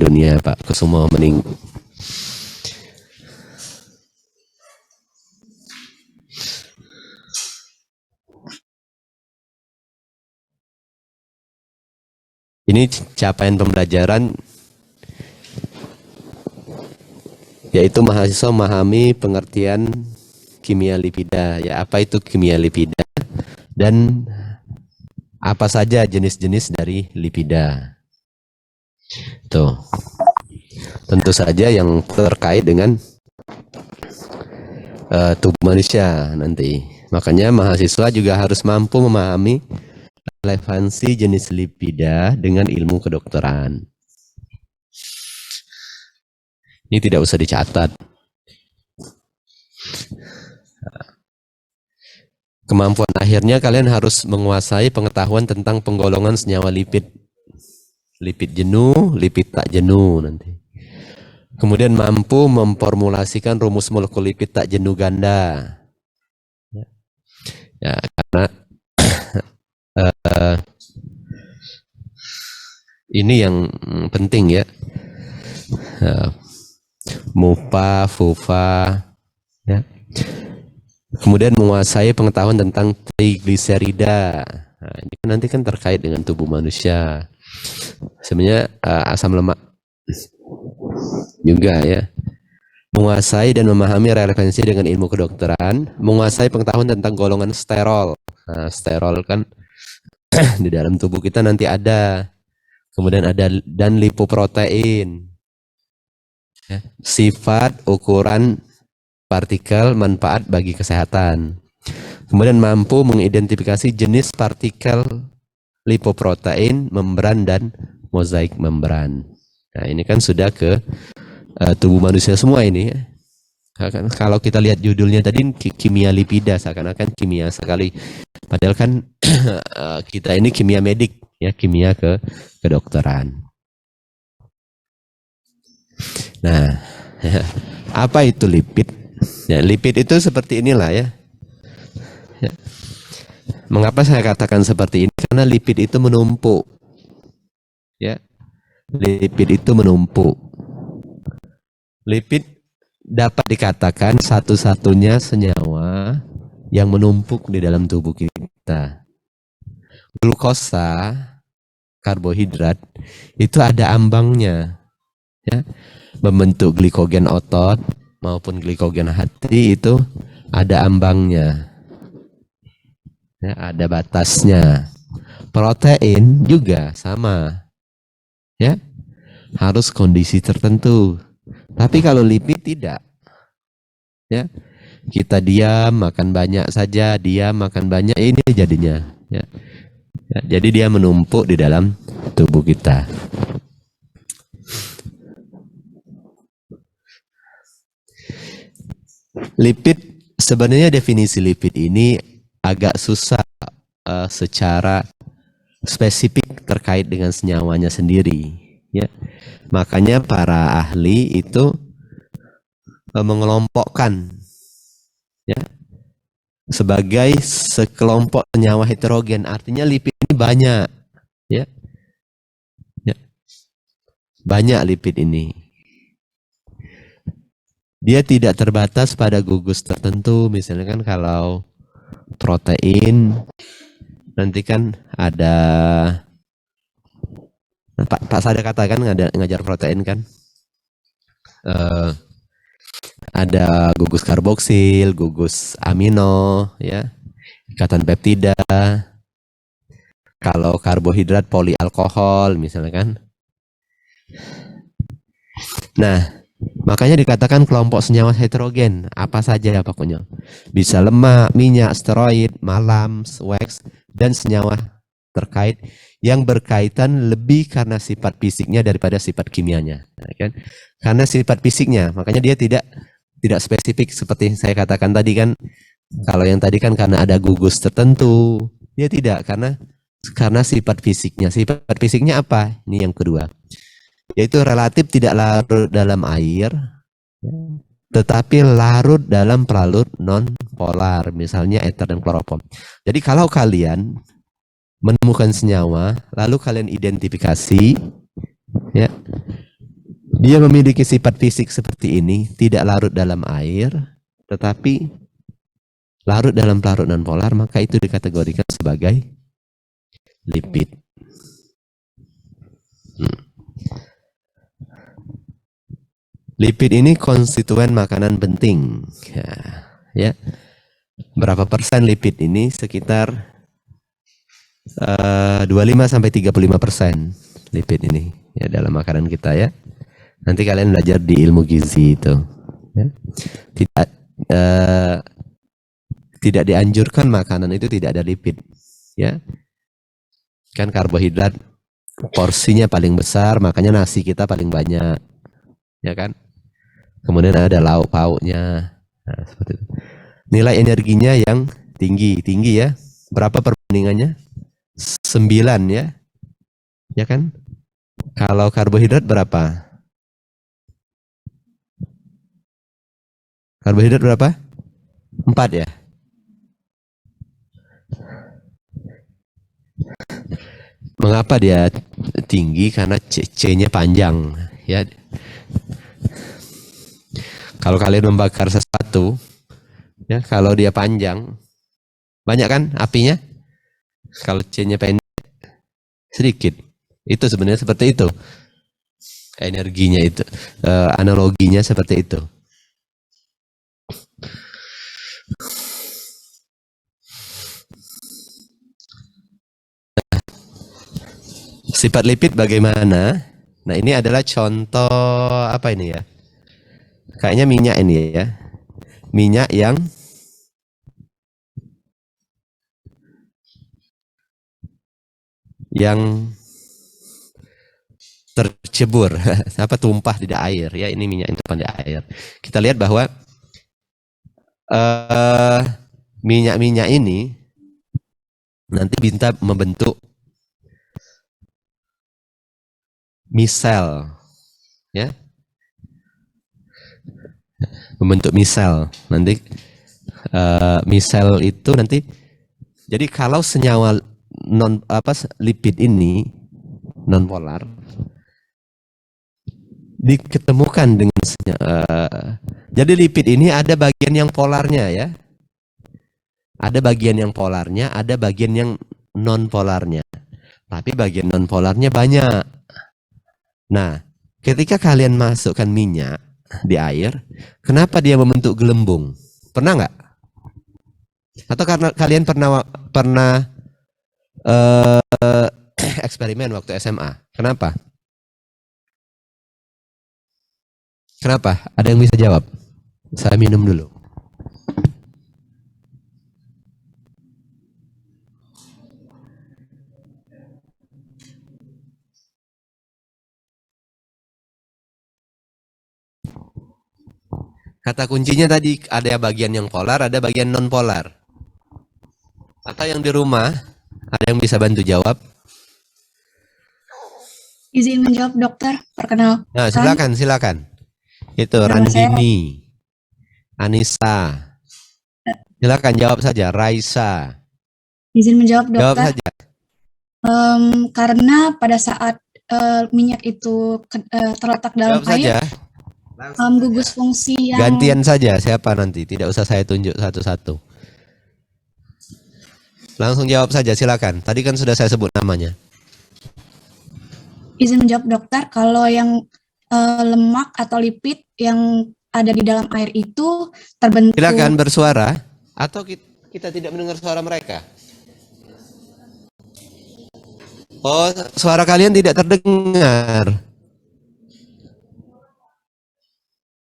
dunia, Pak Kusumo Mening. Ini capaian pembelajaran, yaitu mahasiswa memahami pengertian kimia lipida. Ya, apa itu kimia lipida dan apa saja jenis-jenis dari lipida. Tuh, tentu saja yang terkait dengan tubuh manusia nanti. Makanya mahasiswa juga harus mampu memahami relevansi jenis lipida dengan ilmu kedokteran. Ini tidak usah dicatat. Kemampuan akhirnya kalian harus menguasai pengetahuan tentang penggolongan senyawa lipid. Lipid jenuh, lipid tak jenuh nanti. Kemudian mampu memformulasikan rumus molekul lipid tak jenuh ganda. Ya, karena ini yang penting ya. MUPA, FUFA, ya. Kemudian menguasai pengetahuan tentang trigliserida. Nah, ini nanti kan terkait dengan tubuh manusia. Sebenarnya asam lemak juga ya. Menguasai dan memahami relevansi dengan ilmu kedokteran, menguasai pengetahuan tentang golongan sterol. Nah, sterol kan di dalam tubuh kita nanti ada. Kemudian ada dan lipoprotein. Ya, sifat, ukuran, partikel, manfaat bagi kesehatan. Kemudian mampu mengidentifikasi jenis partikel lipoprotein, membran, dan mozaik membran. Nah, ini kan sudah ke tubuh manusia semua ini. Kalau kita lihat judulnya tadi kimia lipida, seakan-akan kimia sekali. Padahal kan kita ini kimia medik, ya, kimia kedokteran. Nah, apa itu lipid? Ya, lipid itu seperti inilah ya. Mengapa saya katakan seperti ini? Karena lipid itu menumpuk. Ya, lipid itu menumpuk. Lipid dapat dikatakan satu-satunya senyawa yang menumpuk di dalam tubuh kita. Glukosa, karbohidrat, itu ada ambangnya. Ya, membentuk glikogen otot maupun glikogen hati itu ada ambangnya. Ya, ada batasnya. Protein juga sama. Ya, harus kondisi tertentu. Tapi kalau lipid tidak. Ya, kita diam makan banyak saja, diam makan banyak, ini jadinya. Ya. Ya, jadi dia menumpuk di dalam tubuh kita. Lipid, sebenarnya definisi lipid ini agak susah secara spesifik terkait dengan senyawanya sendiri. Ya, makanya para ahli itu mengelompokkan, ya, sebagai sekelompok senyawa heterogen. Artinya lipid ini banyak, ya, ya, banyak lipid ini. Dia tidak terbatas pada gugus tertentu. Misalnya kan kalau protein, nanti kan ada Pak Sada katakan ngajar protein kan, ada gugus karboksil, gugus amino, ya, ikatan peptida. Kalau karbohidrat polialkohol misalnya kan. Nah, makanya dikatakan kelompok senyawa heterogen. Apa saja pokoknya. Bisa lemak, minyak, steroid, malam, wax, dan senyawa terkait yang berkaitan lebih karena sifat fisiknya daripada sifat kimianya. Nah, kan? Karena sifat fisiknya, makanya dia tidak spesifik seperti saya katakan tadi kan. Kalau yang tadi kan karena ada gugus tertentu, dia tidak karena sifat fisiknya. Sifat fisiknya apa? Ini yang kedua. Yaitu relatif tidak larut dalam air, tetapi larut dalam pelarut non-polar, misalnya ether dan kloroform. Jadi kalau kalian menemukan senyawa, lalu kalian identifikasi, ya, Dia memiliki sifat fisik seperti ini, tidak larut dalam air, tetapi larut dalam pelarut nonpolar, maka itu dikategorikan sebagai lipid. Lipid ini konstituen makanan penting. Ya. Berapa persen lipid ini? Sekitar 25-35% lipid ini ya dalam makanan kita ya. Nanti kalian belajar di ilmu gizi itu. Ya. Tidak dianjurkan makanan itu tidak ada lipid. Ya. Kan karbohidrat porsinya paling besar, makanya nasi kita paling banyak. Ya kan? Kemudian ada lauk pauknya. Nah, seperti itu. Nilai energinya yang tinggi ya. Berapa perbandingannya? 9 ya. Ya kan? Kalau karbohidrat berapa? Karbohidrat berapa? 4 ya. Mengapa dia tinggi? Karena C-nya panjang ya. Kalau kalian membakar sesuatu, ya kalau dia panjang, banyak kan apinya? Kalau C-nya pendek, sedikit. Itu sebenarnya seperti itu. Energinya itu, analoginya seperti itu. Sifat lipid bagaimana? Nah ini adalah contoh apa ini ya? Kayaknya minyak ini ya. Minyak yang tercebur apa tumpah di air ya, ini minyak yang tumpah di air. Kita lihat bahwa minyak-minyak ini nanti bisa membentuk misel ya, membentuk misel. Nanti misel itu nanti, jadi kalau senyawa lipid ini non polar diketemukan dengan jadi lipid ini ada bagian yang polarnya ya. Ada bagian yang polarnya, ada bagian yang non polarnya. Tapi bagian non polarnya banyak. Nah, ketika kalian masukkan minyak di air, kenapa dia membentuk gelembung? Pernah nggak? Atau karena kalian pernah eksperimen waktu SMA? Kenapa? Kenapa? Ada yang bisa jawab? Saya minum dulu. Kata kuncinya tadi ada bagian yang polar, ada bagian non polar. Atau yang di rumah, ada yang bisa bantu jawab? Izin menjawab dokter, perkenalkan. Nah, silakan. Itu Randini, Anissa. Silakan jawab saja, Raisa. Izin menjawab dokter. Jawab saja. Karena pada saat minyak itu terletak dalam air, gugus fungsi yang gantian saja siapa nanti, tidak usah saya tunjuk satu-satu. Langsung jawab saja, silakan. Tadi kan sudah saya sebut namanya. Izin menjawab dokter, kalau yang lemak atau lipid yang ada di dalam air itu terbentuk. Silakan bersuara, atau kita tidak mendengar suara mereka. Oh, suara kalian tidak terdengar.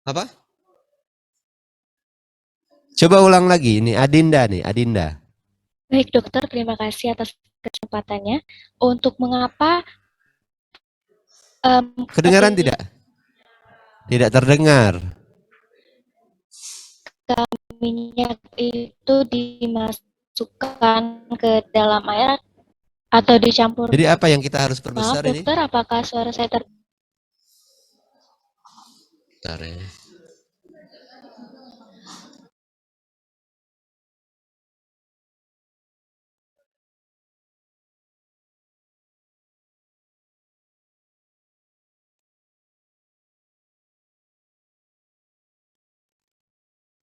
Apa? Coba ulang lagi, ini Adinda nih, Adinda. Baik dokter, terima kasih atas kesempatannya. Untuk mengapa kedengaran tidak? Tidak terdengar. Minyak itu dimasukkan ke dalam air atau dicampur. Jadi apa yang kita harus perbesar ini? Maaf dokter, apakah suara saya Bentar ya.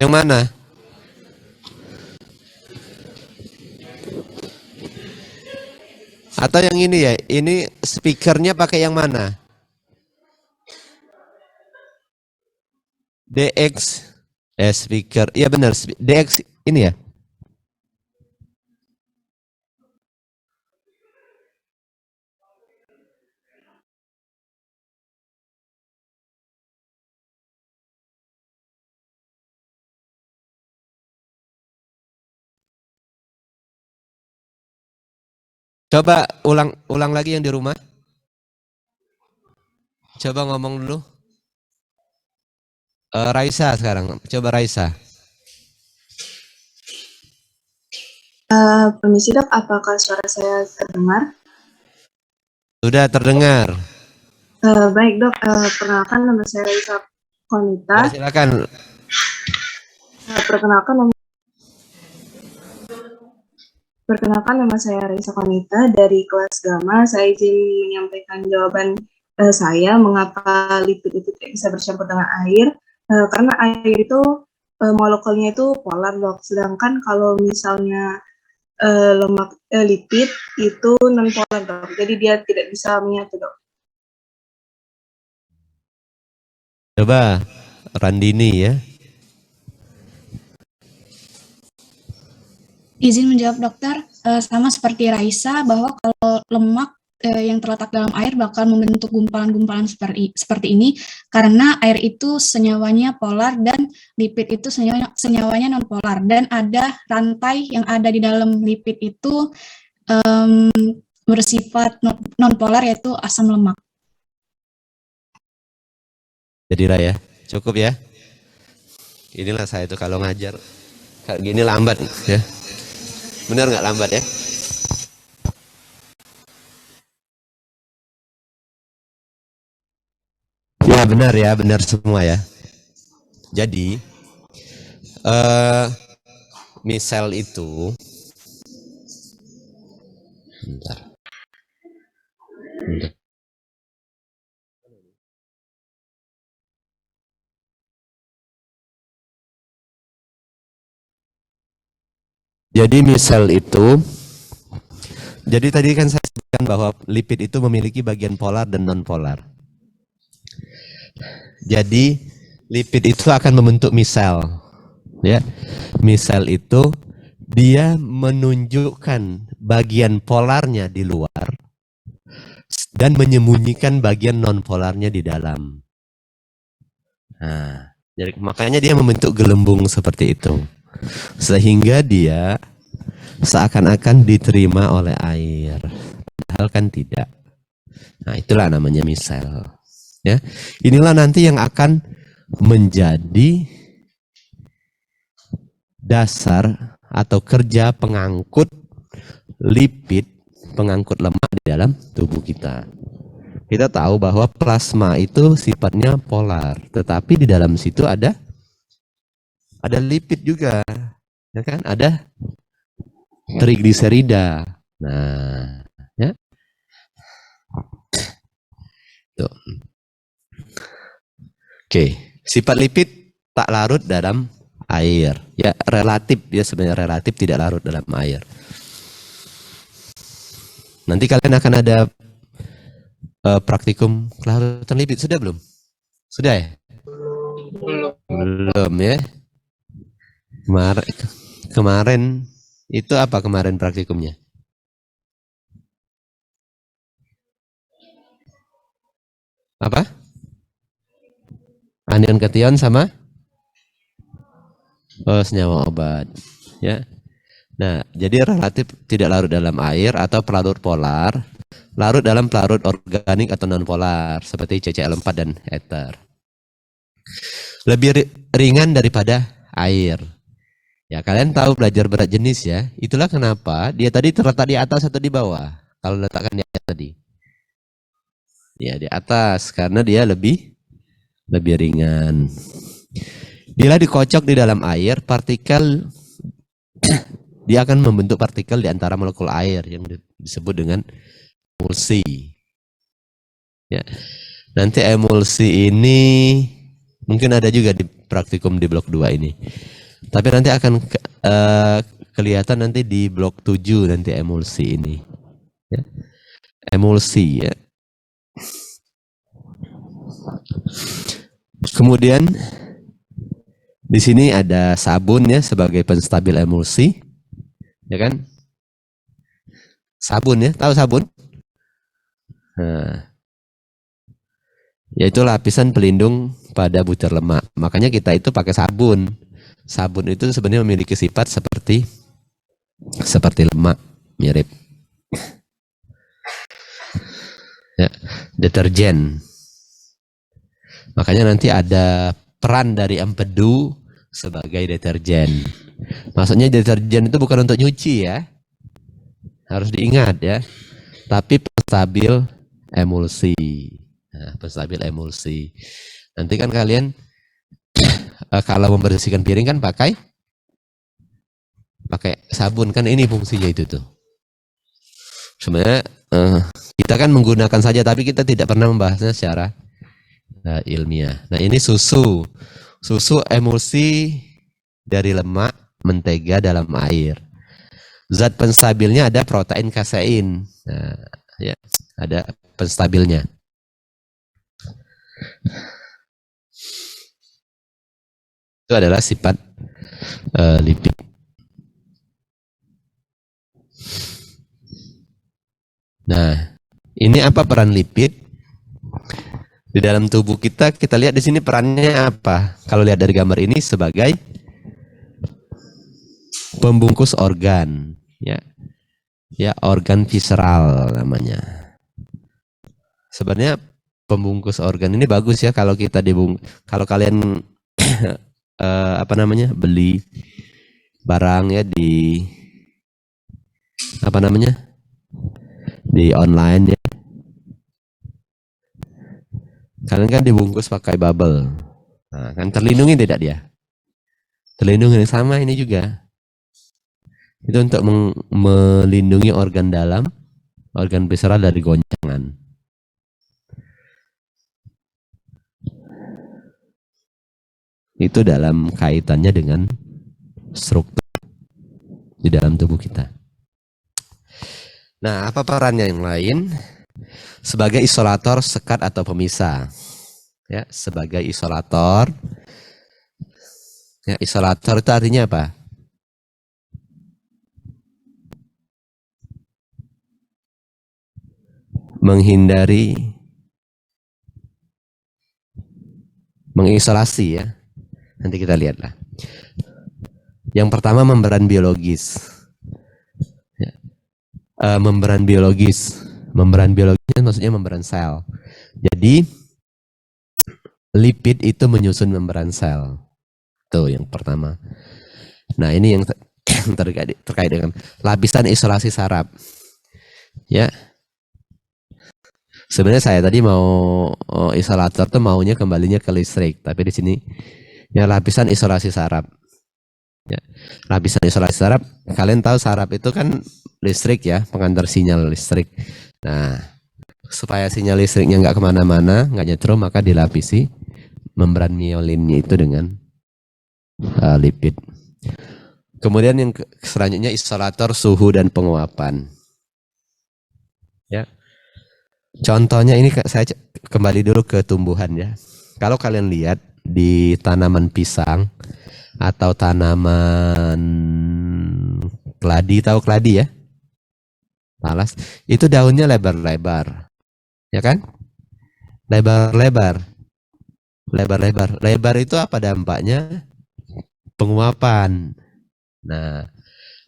Yang mana? Atau yang ini ya? Ini speakernya pakai yang mana? DX speaker. Iya benar, DX ini ya. Coba ulang lagi yang di rumah. Coba ngomong dulu. Raisa sekarang. Coba Raisa. Permisi dok, apakah suara saya terdengar? Sudah terdengar. Baik dok, perkenalkan nama saya Raisa Konita. Ya, silakan. Perkenalkan nama saya Raisa Konita dari kelas Gamma. Saya izin menyampaikan jawaban saya mengapa lipid itu tidak bisa bercampur dengan air. Karena air itu molekulnya itu polar dok. Sedangkan kalau misalnya lipid itu non polar dok. Jadi dia tidak bisa menyatu dok. Coba Randini ya. Izin menjawab dokter, sama seperti Raisa bahwa kalau lemak yang terletak dalam air bakal membentuk gumpalan-gumpalan seperti ini karena air itu senyawanya polar dan lipid itu senyawanya non polar, dan ada rantai yang ada di dalam lipid itu bersifat non polar, yaitu asam lemak. Jadi Raya, cukup ya. Inilah saya itu kalau ngajar kayak gini lambat ya. Benar nggak lambat ya? Ya benar ya, benar semua ya. Jadi misal itu bentar. Jadi misal itu, jadi tadi kan saya sebutkan bahwa lipid itu memiliki bagian polar dan non polar. Jadi lipid itu akan membentuk misel, ya. Misel itu dia menunjukkan bagian polarnya di luar dan menyembunyikan bagian non polarnya di dalam. Nah, jadi makanya dia membentuk gelembung seperti itu. Sehingga dia seakan-akan diterima oleh air, padahal kan tidak. Nah, itulah namanya misel. Ya, inilah nanti yang akan menjadi dasar atau kerja pengangkut lipid, pengangkut lemak di dalam tubuh kita. Kita tahu bahwa plasma itu sifatnya polar, tetapi di dalam situ ada lipid juga, ya kan? Ada trigliserida. Nah, ya. Tuh. Oke, sifat lipid tak larut dalam air. Ya, relatif, dia sebenarnya relatif tidak larut dalam air. Nanti kalian akan ada praktikum kelarutan lipid. Sudah belum? Sudah ya? Belum ya? Kemarin itu apa kemarin praktikumnya? Apa? Anion kation sama senyawa obat, ya. Nah, jadi relatif tidak larut dalam air atau pelarut polar, larut dalam pelarut organik atau non polar seperti CCl4 dan ether. Lebih ringan daripada air. Ya, kalian tahu belajar berat jenis ya. Itulah kenapa dia tadi terletak di atas atau di bawah. Kalau letakkan di atas tadi. Ya, di atas karena dia lebih ringan. Bila dikocok di dalam air, partikel dia akan membentuk partikel di antara molekul air yang disebut dengan emulsi. Ya. Nanti emulsi ini Mungkin ada juga di praktikum di blok 2 ini. Tapi nanti akan kelihatan nanti di blok 7 nanti emulsi ini. Ya. Emulsi ya. Kemudian di sini ada sabun ya sebagai penstabil emulsi. Ya kan? Sabun ya, tahu sabun? Nah, yaitu lapisan pelindung pada butir lemak. Makanya kita itu pakai sabun. Sabun itu sebenarnya memiliki sifat seperti lemak, mirip. Ya, deterjen. Makanya nanti ada peran dari empedu sebagai deterjen. Maksudnya deterjen itu bukan untuk nyuci ya. Harus diingat ya. Tapi penstabil emulsi. Nah, penstabil emulsi. Nanti kan kalian kalau membersihkan piring kan pakai sabun kan, ini fungsinya itu tuh. Sebenarnya kita kan menggunakan saja tapi kita tidak pernah membahasnya secara ilmiah. Nah, ini susu emulsi dari lemak mentega dalam air. Zat penstabilnya ada protein kasein. Nah, ya, ada penstabilnya. Itu adalah sifat lipid. Nah, ini apa peran lipid di dalam tubuh kita? Kita lihat di sini perannya apa. Kalau lihat dari gambar ini sebagai pembungkus organ, ya organ visceral namanya. Sebenarnya pembungkus organ ini bagus ya kalau kita kalau kalian beli barang ya di di online ya. Kalian kan dibungkus pakai bubble. Nah, kan terlindungi tidak dia? Terlindungi sama ini juga. Itu untuk melindungi organ dalam, organ visceral dari goncangan. Itu dalam kaitannya dengan struktur di dalam tubuh kita. Nah, apa perannya yang lain? Sebagai isolator, sekat atau pemisah. Ya, sebagai isolator. Ya, isolator itu artinya apa? Mengisolasi ya. Nanti kita lihatlah. Yang pertama membran biologis. Ya. Membran biologis maksudnya membran sel. Jadi lipid itu menyusun membran sel. Itu yang pertama. Nah, ini yang terkait dengan lapisan isolasi saraf. Ya. Sebenarnya saya tadi mau isolator tuh maunya kembalinya ke listrik, tapi di sini ya lapisan isolasi saraf. Ya. Lapisan isolasi saraf, kalian tahu saraf itu kan listrik ya, pengantar sinyal listrik. Nah, supaya sinyal listriknya nggak kemana-mana, nggak nyetrum, maka dilapisi membran miolinnya itu dengan lipid. Kemudian yang selanjutnya isolator suhu dan penguapan. Ya. Contohnya ini saya kembali dulu ke tumbuhan ya. Kalau kalian lihat di tanaman pisang atau tanaman keladi, tahu keladi ya? Talas, itu daunnya lebar-lebar. Ya kan? Lebar-lebar. Lebar itu apa dampaknya? Penguapan. Nah,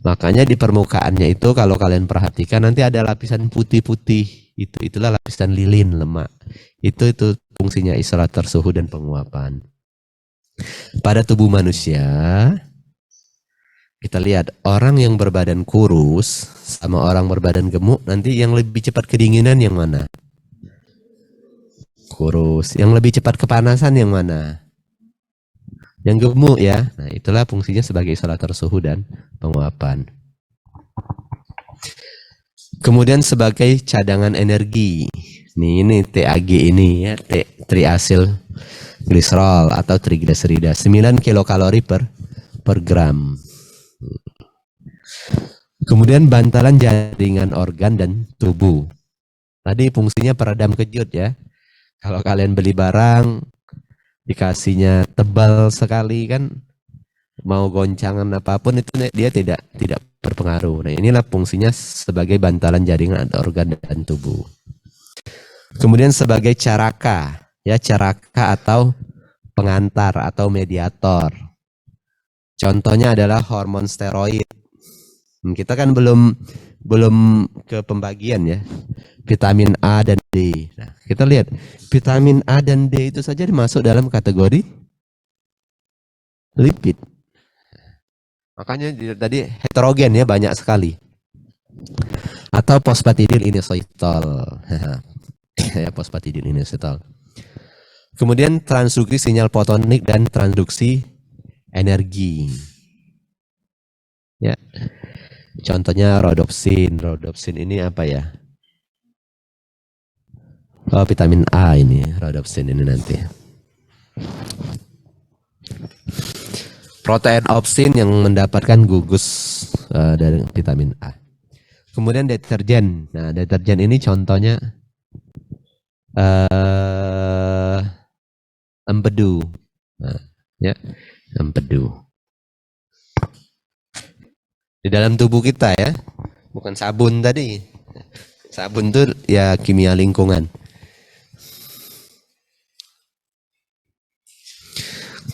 makanya di permukaannya itu kalau kalian perhatikan nanti ada lapisan putih-putih. Itulah lapisan lilin lemak. Itu fungsinya isolator suhu dan penguapan. Pada tubuh manusia, kita lihat orang yang berbadan kurus sama orang berbadan gemuk, nanti yang lebih cepat kedinginan yang mana? Kurus. Yang lebih cepat kepanasan yang mana? Yang gemuk ya. Nah, itulah fungsinya sebagai isolator suhu dan penguapan. Kemudian sebagai cadangan energi. Nih, ini TAG ini ya, triasil gliserol atau trigliserida, 9 kilokalori per gram. Kemudian bantalan jaringan organ dan tubuh. Tadi fungsinya peredam kejut ya. Kalau kalian beli barang, dikasihnya tebal sekali kan, mau goncangan apapun itu dia tidak berpengaruh. Nah, inilah fungsinya sebagai bantalan jaringan organ dan tubuh. Kemudian sebagai caraka, ya caraka atau pengantar atau mediator. Contohnya adalah hormon steroid. Kita kan belum ke pembagian ya. Vitamin A dan D. Nah, kita lihat vitamin A dan D itu saja masuk dalam kategori lipid. Makanya tadi heterogen ya, banyak sekali. Atau fosfatidilinositol. Ya, fosfatidilinositol. Kemudian transduksi sinyal fotonik dan transduksi energi. Ya. Contohnya rhodopsin. Rhodopsin ini apa ya? Oh, vitamin A ini, rhodopsin ini nanti. Protein opsin yang mendapatkan gugus dari vitamin A. Kemudian deterjen. Nah, deterjen ini contohnya empedu. Nah, ya, empedu. Di dalam tubuh kita ya, bukan sabun tadi. Sabun itu ya kimia lingkungan.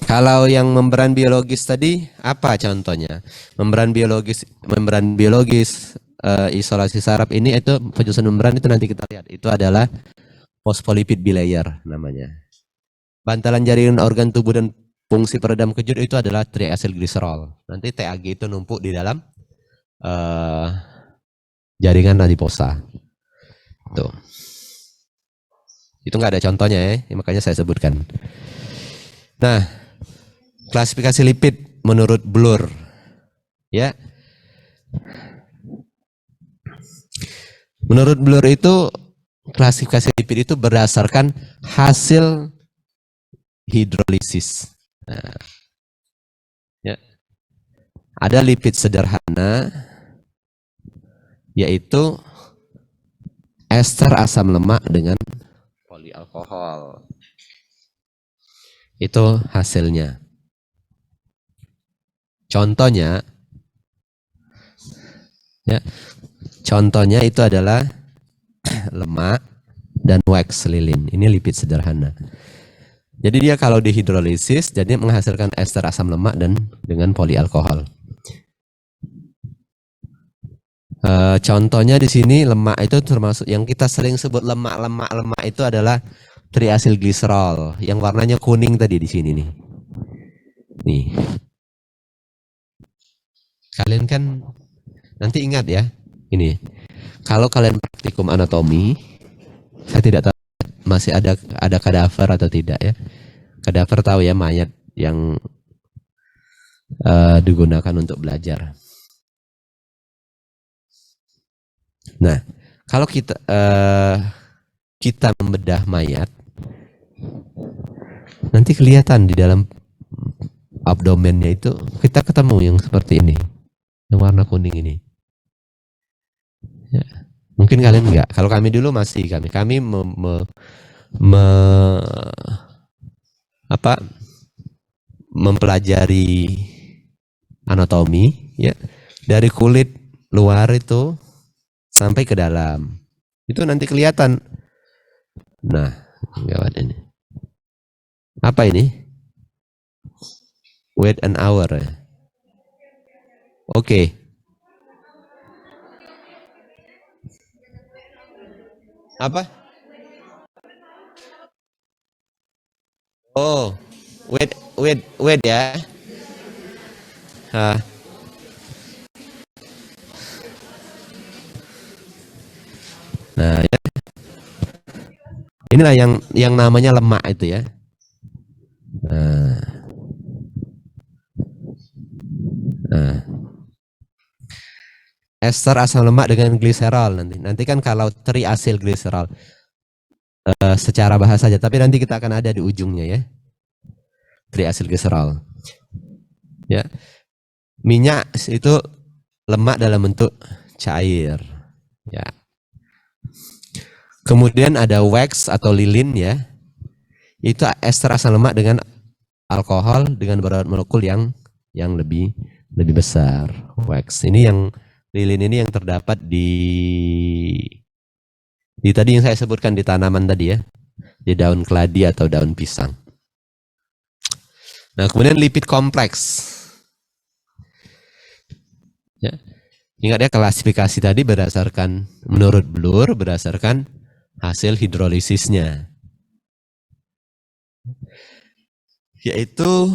Kalau yang membran biologis tadi apa contohnya? Membran biologis isolasi saraf ini itu penyusun membran itu nanti kita lihat. Itu adalah phospholipid bilayer namanya. Bantalan jaringan organ tubuh dan fungsi peredam kejut itu adalah triacylglycerol. Nanti TAG itu numpuk di dalam jaringan adiposa. Tuh. Itu nggak ada contohnya ya, makanya saya sebutkan. Nah, klasifikasi lipid menurut Blur, ya. Menurut Blur itu klasifikasi lipid itu berdasarkan hasil hidrolisis. Nah, ya. Ada lipid sederhana, yaitu ester asam lemak dengan polialkohol. Itu hasilnya. Contohnya, ya, contohnya itu adalah lemak dan wax lilin. Ini lipid sederhana. Jadi dia kalau dihidrolisis, jadi menghasilkan ester asam lemak dan dengan polialkohol. Contohnya di sini lemak itu termasuk yang kita sering sebut lemak itu adalah triacylglycerol yang warnanya kuning tadi di sini nih. Nih. Kalian kan nanti ingat ya, ini. Kalau kalian praktikum anatomi, saya tidak tahu masih ada kadaver atau tidak ya. Kadaver tahu ya, mayat yang digunakan untuk belajar. Nah, kalau kita membedah mayat, nanti kelihatan di dalam abdomennya itu kita ketemu yang seperti ini, yang warna kuning ini. Ya. Mungkin kalian enggak. Kalau kami dulu masih kami mempelajari anatomi ya, dari kulit luar itu sampai ke dalam. Itu nanti kelihatan. Nah, gawat ini. Apa ini? Wait an hour ya. Oke. Apa? Oh, wait ya. Nah, ya. Inilah yang namanya lemak itu ya. Nah. Ester asam lemak dengan gliserol nanti kan kalau triacylglycerol secara bahasa saja, tapi nanti kita akan ada di ujungnya ya. triasilgliserol. Ya. Minyak itu lemak dalam bentuk cair. Ya. Kemudian ada wax atau lilin ya. Itu ester asam lemak dengan alkohol dengan berat molekul yang lebih besar. Wax. Ini yang lilin ini yang terdapat di tadi yang saya sebutkan di tanaman tadi ya. Di daun keladi atau daun pisang. Nah, kemudian lipid kompleks. Ya. Ingat ya, klasifikasi tadi berdasarkan menurut Bloor berdasarkan hasil hidrolisisnya. Yaitu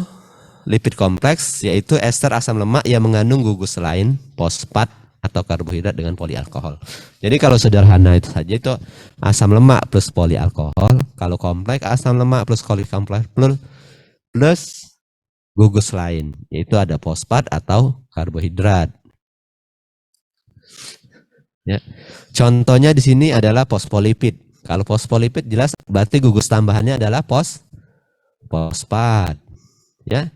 lipid kompleks, yaitu ester asam lemak yang mengandung gugus lain, fosfat atau karbohidrat dengan polialkohol. Jadi kalau sederhana itu saja itu asam lemak plus polialkohol. Kalau kompleks asam lemak plus kompleks plus gugus lain, yaitu ada fosfat atau karbohidrat. Ya. Contohnya di sini adalah fosfolipid. Kalau fosfolipid jelas berarti gugus tambahannya adalah fosfat. Ya.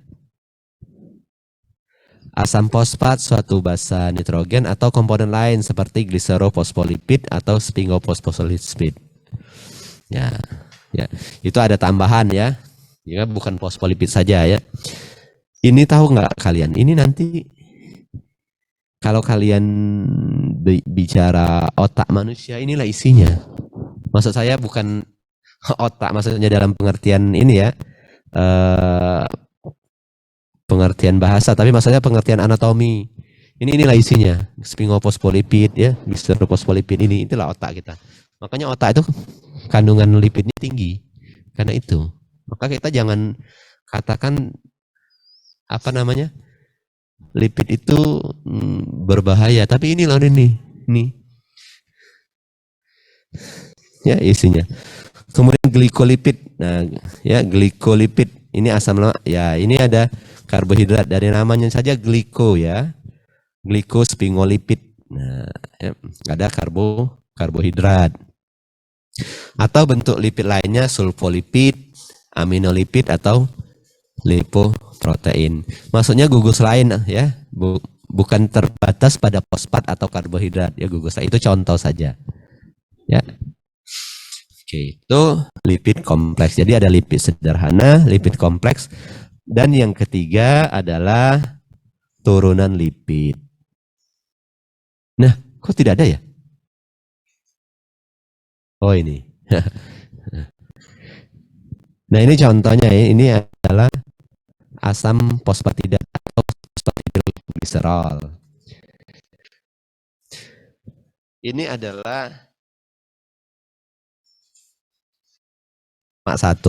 Asam fosfat suatu basa nitrogen atau komponen lain seperti gliserofosfolipid atau sphingofosfolipid. Ya. Ya, itu ada tambahan ya. Ya, bukan fosfolipid saja ya. Ini tahu nggak kalian? Ini nanti kalau kalian bicara otak manusia, inilah isinya. Maksud saya bukan otak, maksudnya dalam pengertian ini ya, pengertian bahasa, tapi maksudnya pengertian anatomi. Inilah isinya, sphingofosfolipid ya, gliserofosfolipid ini, itulah otak kita. Makanya otak itu kandungan lipidnya tinggi, karena itu. Maka kita jangan katakan apa namanya? Lipid itu berbahaya, tapi ini loh ini. Ya isinya. Kemudian glikolipid. Nah, ya glikolipid ini asam lemak. Ya, ini ada karbohidrat dari namanya saja gliko ya. Glikosphingolipid. Nah, ya, ada karbohidrat. Atau bentuk lipid lainnya sulfolipid, aminolipid atau lipoprotein. Maksudnya gugus lain ya, bukan terbatas pada fosfat atau karbohidrat ya, gugus lain itu contoh saja. Ya. Oke, itu lipid kompleks. Jadi ada lipid sederhana, lipid kompleks, dan yang ketiga adalah turunan lipid. Nah, kok tidak ada ya? Oh ini. Nah ini contohnya ya, ini adalah asam fosfatida atau fosfatidilgliserol. Ini adalah lemak 1,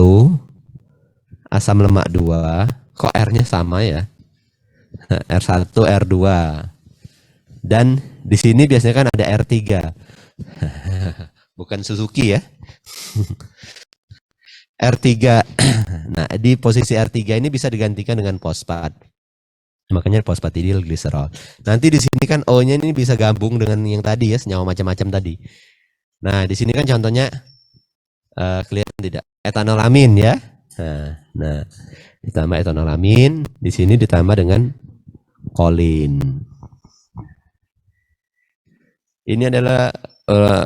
asam lemak 2, kok R-nya sama ya? R1, R2. Dan di sini biasanya kan ada R3. Bukan Suzuki ya. R3. Nah, di posisi R3 ini bisa digantikan dengan fosfat. Makanya fosfatidilgliserol. Nanti di sini kan O-nya ini bisa gabung dengan yang tadi ya, senyawa macam-macam tadi. Nah, di sini kan contohnya kelihatan tidak? Etanolamin ya. Nah, ditambah etanolamin, di sini ditambah dengan kolin. Ini adalah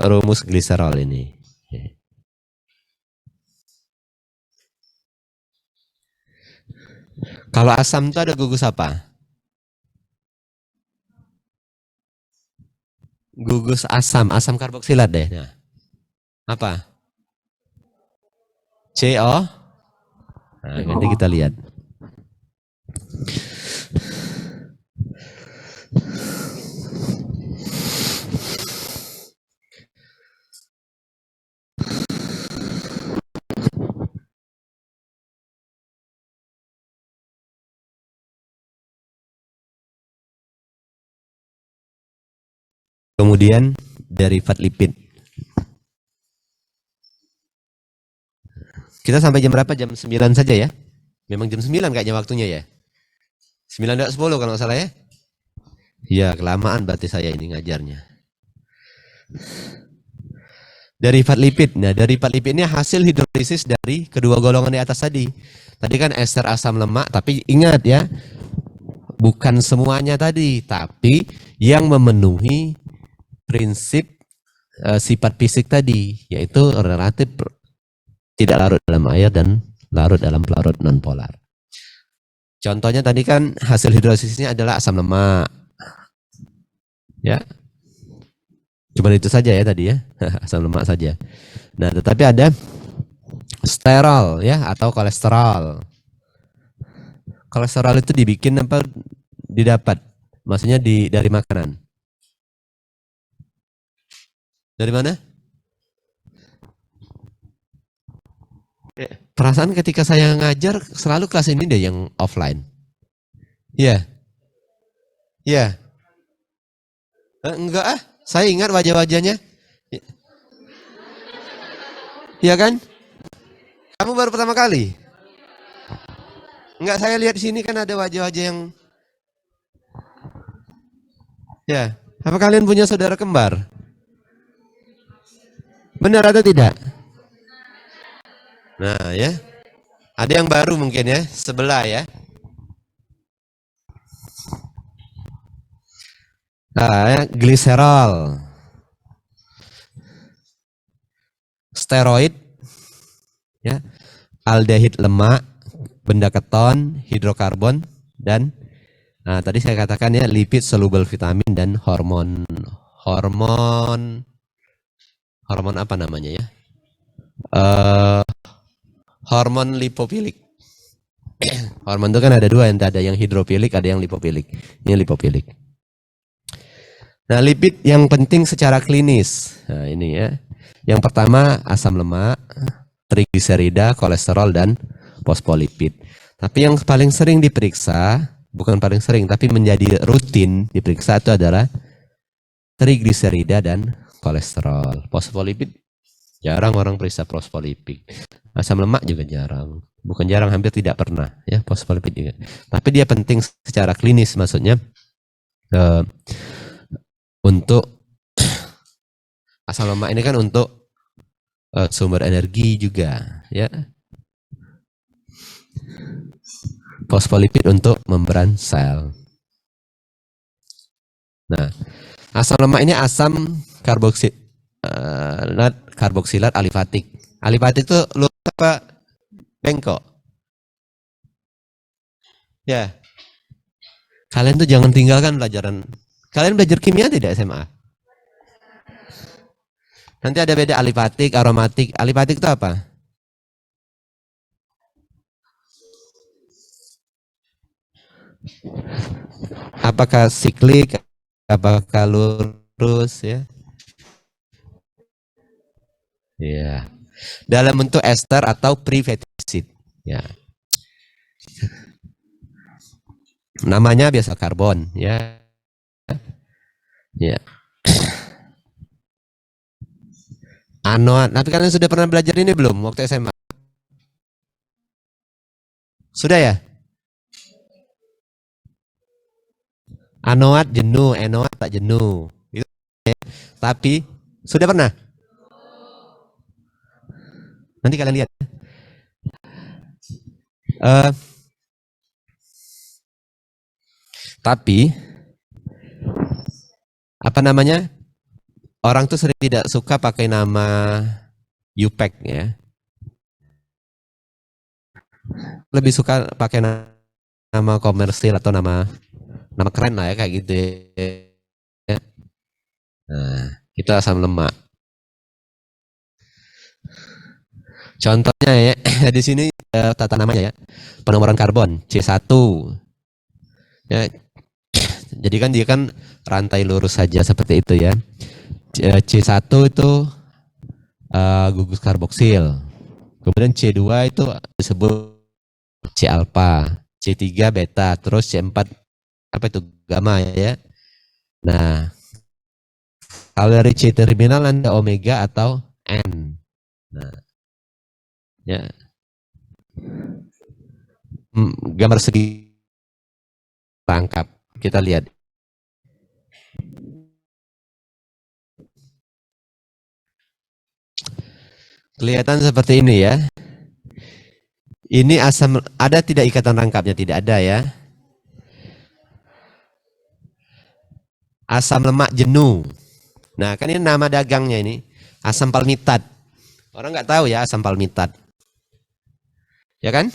rumus gliserol ini. Kalau asam itu ada gugus apa? Gugus asam karboksilat deh. Nah, apa? CO. Nah, nanti kita lihat. Kemudian derivat lipid. Kita sampai jam berapa? Jam 9 saja ya. Memang jam 9 kayaknya waktunya ya. 9.10 kalau nggak salah ya. Iya, kelamaan berarti saya ini ngajarnya. Derivat lipid. Nah, derivat lipid ini hasil hidrolisis dari kedua golongan di atas tadi. Tadi kan ester asam lemak, tapi ingat ya, bukan semuanya tadi, tapi yang memenuhi prinsip sifat fisik tadi, yaitu relatif tidak larut dalam air dan larut dalam pelarut nonpolar. Contohnya tadi kan hasil hidrosisnya adalah asam lemak. Ya. Cuma itu saja ya tadi ya, asam lemak saja. Nah, tetapi ada sterol ya atau kolesterol. Kolesterol itu dibikin apa? Didapat. Maksudnya dari makanan. Dari mana? Perasaan ketika saya ngajar selalu kelas ini deh yang offline. Iya. Iya. Enggak ah, saya ingat wajah-wajahnya. Iya kan? Kamu baru pertama kali? Enggak, saya lihat di sini kan ada wajah-wajah yang ya. Apa kalian punya saudara kembar? Benar atau tidak? Nah, ya. Ada yang baru mungkin ya, sebelah ya. Nah, ya, gliserol. Steroid ya. Aldehid lemak, benda keton, hidrokarbon dan tadi saya katakan ya lipid soluble vitamin dan hormon apa namanya ya? Hormon lipofilik. Hormon itu kan ada dua, ada yang hidrofilik, ada yang lipofilik. Ini lipofilik. Nah, lipid yang penting secara klinis. Nah, ini ya. Yang pertama asam lemak, trigliserida, kolesterol dan fosfolipid. Tapi yang paling sering diperiksa, bukan paling sering tapi menjadi rutin diperiksa itu adalah trigliserida dan kolesterol. Fosfolipid jarang orang periksa fosfolipid. Asam lemak juga jarang. Bukan jarang, hampir tidak pernah ya fosfolipid juga. Tapi dia penting secara klinis, maksudnya untuk asam lemak ini kan untuk sumber energi juga ya. Fosfolipid untuk membran sel. Nah, asam lemak ini asam karboksilat alifatik. Alifatik itu lu apa? Bengkok. Ya. Kalian tuh jangan tinggalkan pelajaran. Kalian belajar kimia tidak SMA? Nanti ada beda alifatik, aromatik. Alifatik itu apa? Apakah siklik? Apakah lurus ya? Ya. Dalam bentuk ester atau privetsid. Ya. Namanya biasa karbon ya. Ya. Anoat. Tapi kalian sudah pernah belajar ini belum waktu SMA? Sudah ya? Anoat jenuh, enoat tak jenuh. Gitu, ya. Tapi sudah pernah? Nanti kalian lihat. Tapi apa namanya? Orang tuh sering tidak suka pakai nama UPEC ya. Lebih suka pakai nama komersil atau nama keren lah ya kayak gitu ya. Nah, itu asam lemak. Contohnya ya, di sini tata namanya ya. Penomoran karbon C1. Ya. Jadi kan dia kan rantai lurus saja seperti itu ya. C1 itu gugus karboksil. Kemudian C2 itu disebut C alfa, C3 beta, terus C4 apa itu gamma ya. Nah, kalau dari C terminal ada omega atau N. Nah, ya. Gambar segi rangkap. Kita lihat. Kelihatan seperti ini ya. Ini asam, ada tidak ikatan rangkapnya? Tidak ada ya. Asam lemak jenuh. Nah, kan ini nama dagangnya ini. Asam palmitat. Orang nggak tahu ya asam palmitat. Ya kan?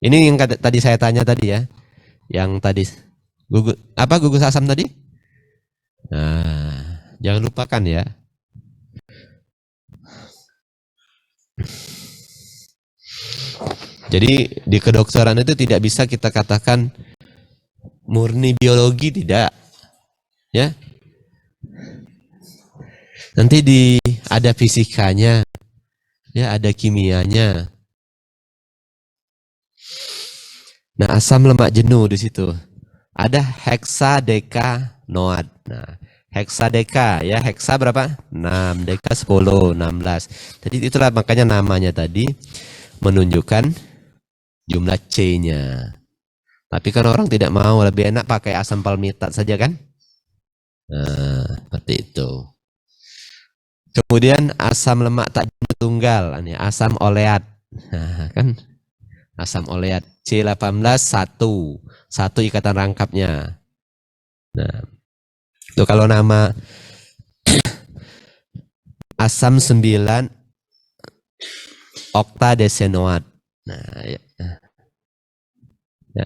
Ini yang tadi saya tanya tadi ya. Yang tadi gugus asam tadi? Nah, jangan lupakan ya. Jadi di kedokteran itu tidak bisa kita katakan murni biologi, tidak. Ya. Nanti ada fisikanya, ya ada kimianya. Nah, asam lemak jenuh di situ. Ada heksadekanoat. Nah, heksadeka ya, heksa berapa? 6, deka 10, 16. Jadi itulah makanya namanya tadi menunjukkan jumlah C-nya. Tapi kan orang tidak mau, lebih enak pakai asam palmitat saja kan? Nah, seperti itu. Kemudian asam lemak tak jenuh tunggal, ini asam oleat. Nah, kan asam oleat C18 satu ikatan rangkapnya. Nah, itu kalau nama asam 9 oktadesenoat. Nah, ya. Ya.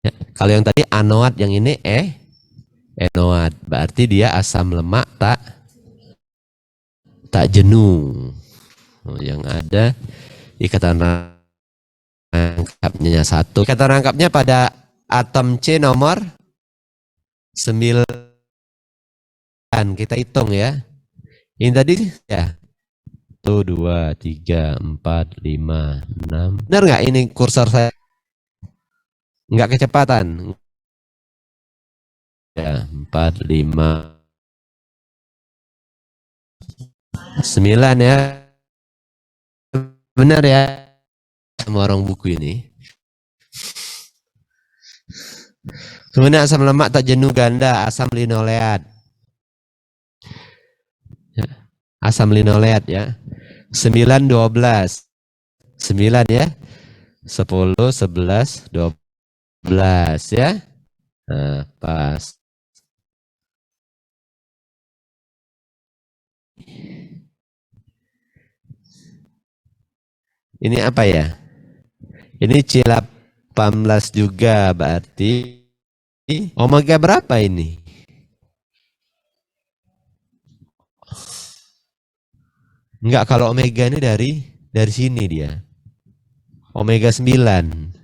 Ya. Kalau yang tadi anoat, yang ini enoat. Berarti dia asam lemak tak jenuh. Yang ada ikatan rangkapnya 1. Ikatan rangkapnya pada atom C nomor 9. Kita hitung ya. Ini tadi ya. 1, 2, 3, 4, 5, 6. Benar nggak ini kursor saya? Nggak kecepatan. Ya, 4, 5, 9 ya. Benar ya. Sama orang buku ini. Kemudian asam lemak tak jenuh ganda, asam linoleat. Ya. Asam linoleat ya. 9, 12. 9 ya. 10, 11, 12 ya. Nah, pas. Ini apa ya? Ini C18 juga, berarti omega berapa ini? Enggak, kalau omega ini dari sini dia. Omega 9.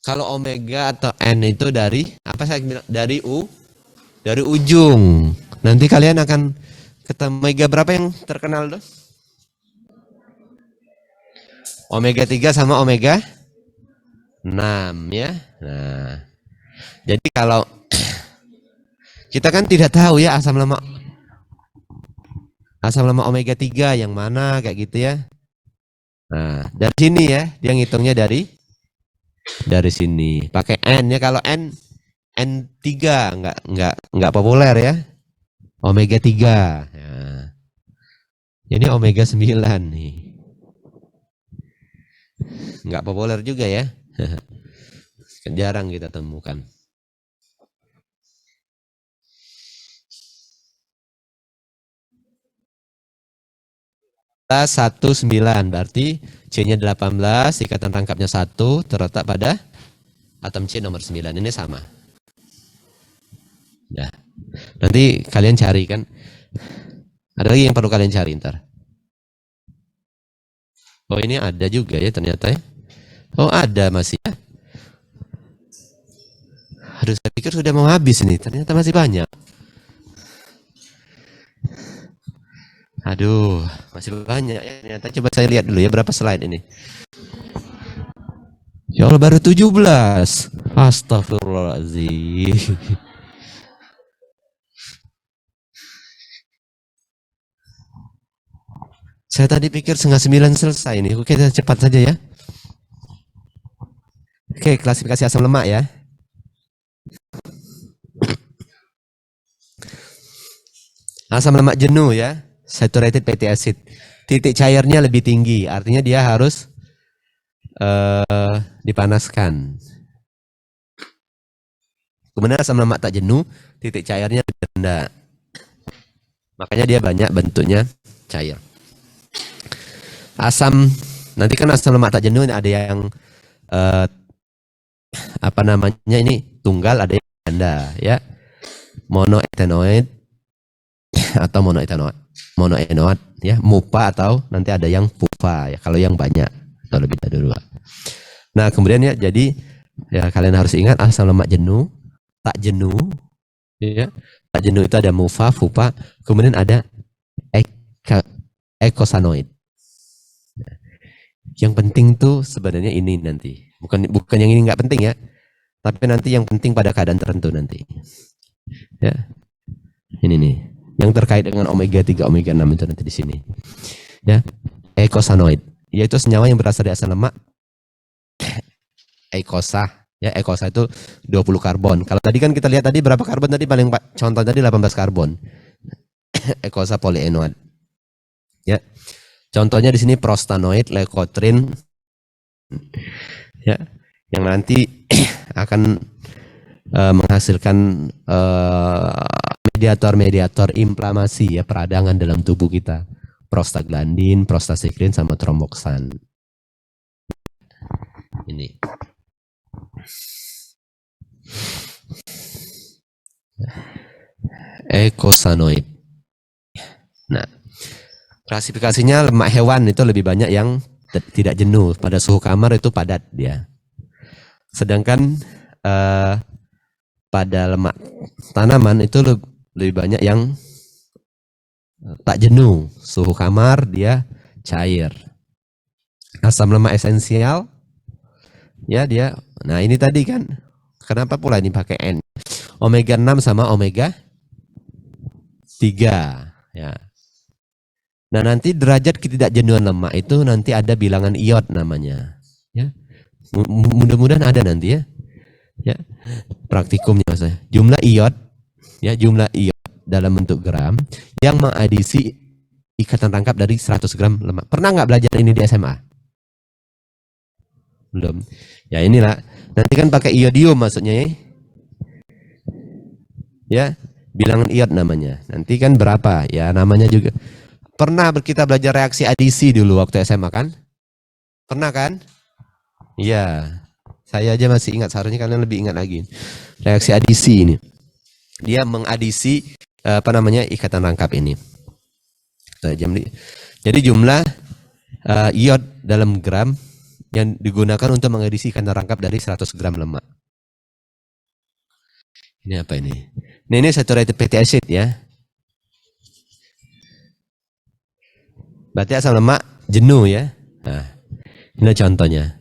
Kalau omega atau N itu dari apa saya bilang? Dari ujung. Nanti kalian akan ketemu omega berapa yang terkenal tuh? Omega 3 sama omega 6 ya. Nah, jadi kalau kita kan tidak tahu ya asam lemak omega 3 yang mana kayak gitu ya. Nah, dari sini ya, dia ngitungnya dari sini. Pakai N ya, kalau N3 enggak populer ya. Omega 3. Ya. Ini omega 9 nih. Enggak populer juga ya. Jarang kita temukan. 19 berarti C-nya 18, ikatan rangkapnya 1 terletak pada atom C nomor 9. Ini sama. Nah, nanti kalian cari kan. Ada lagi yang perlu kalian cari ntar. Oh, ini ada juga ya ternyata ya. Oh, ada masih ya. Aduh, saya pikir sudah mau habis nih. Ternyata masih banyak. Aduh, masih banyak ya. Ternyata coba saya lihat dulu ya berapa slide ini. Ya Allah, baru 17. Astagfirullahaladzim. Saya tadi pikir 8:30 selesai nih. Oke, kita cepat saja ya. Oke, klasifikasi asam lemak ya. Asam lemak jenuh ya, saturated fatty acid. Titik cairnya lebih tinggi, artinya dia harus dipanaskan. Kemudian asam lemak tak jenuh, titik cairnya lebih rendah. Makanya dia banyak bentuknya cair. Asam, nanti kan asam lemak tak jenuh ada yang apa namanya ini tunggal, ada yang ganda ya. Monoethanoid atau monoenoat ya, MUPA atau nanti ada yang PUPA ya kalau yang banyak atau lebih dari 2. Nah, kemudian ya jadi ya kalian harus ingat asam lemak jenuh, tak jenuh ya. Tak jenuh itu ada MUFA, FUPA, kemudian ada eicosanoid. Yang penting tuh sebenarnya ini nanti. Bukan yang ini nggak penting ya. Tapi nanti yang penting pada keadaan tertentu nanti. Ya. Ini nih. Yang terkait dengan omega 3, omega 6 itu nanti di sini. Ya. Eicosanoid, yaitu senyawa yang berasal dari asam lemak eicosa. Ya, eicosa itu 20 karbon. Kalau tadi kan kita lihat tadi berapa karbon tadi paling contoh tadi 18 karbon. Eicosa polyenoid. Ya. Contohnya di sini prostanoid, leukotriene. Ya, yang nanti akan menghasilkan mediator-mediator inflamasi ya, peradangan dalam tubuh kita. Prostaglandin, prostacyclin sama tromboksan. Ini. Eicosanoid. Nah, klasifikasinya lemak hewan itu lebih banyak yang tidak jenuh, pada suhu kamar itu padat dia. Sedangkan pada lemak tanaman itu lebih banyak yang tak jenuh, suhu kamar dia cair. Asam lemak esensial ya dia. Nah, ini tadi kan kenapa pula ini pakai N? Omega 6 sama omega 3 ya. Nah, nanti derajat ketidakjenuhan lemak itu nanti ada bilangan iod namanya. Ya. Mudah-mudahan ada nanti ya. Ya. Praktikumnya maksudnya. Jumlah iod ya, jumlah iod dalam bentuk gram yang mengadisi ikatan rangkap dari 100 gram lemak. Pernah nggak belajar ini di SMA? Belum. Ya inilah. Nanti kan pakai iodium maksudnya ya. Ya, bilangan iod namanya. Nanti kan berapa? Ya namanya juga. Pernah kita belajar reaksi adisi dulu waktu SMA kan? Pernah kan? Iya. Saya aja masih ingat, seharusnya kalian lebih ingat lagi. Reaksi adisi ini. Dia mengadisi apa namanya ikatan rangkap ini. Jadi jumlah iod dalam gram yang digunakan untuk mengadisi ikatan rangkap dari 100 gram lemak. Ini apa ini? Ini saturated fatty acid ya. Berarti asam lemak jenuh ya. Nah, ini contohnya.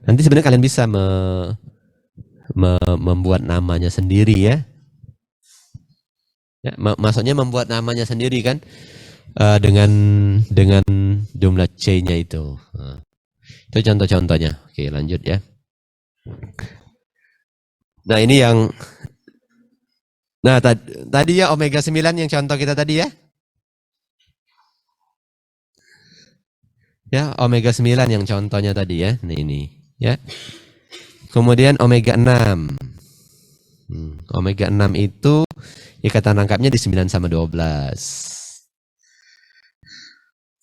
Nanti sebenarnya kalian bisa membuat namanya sendiri ya. Ya, maksudnya membuat namanya sendiri kan dengan jumlah C-nya itu. Nah, itu contoh-contohnya. Oke, lanjut ya. Nah, ini yang tadi ya omega 9 yang contoh kita tadi ya. Ya, omega 9 yang contohnya tadi ya. Nah, ini ya. Kemudian omega 6. Omega 6 itu ikatan rangkapnya di 9 sama 12.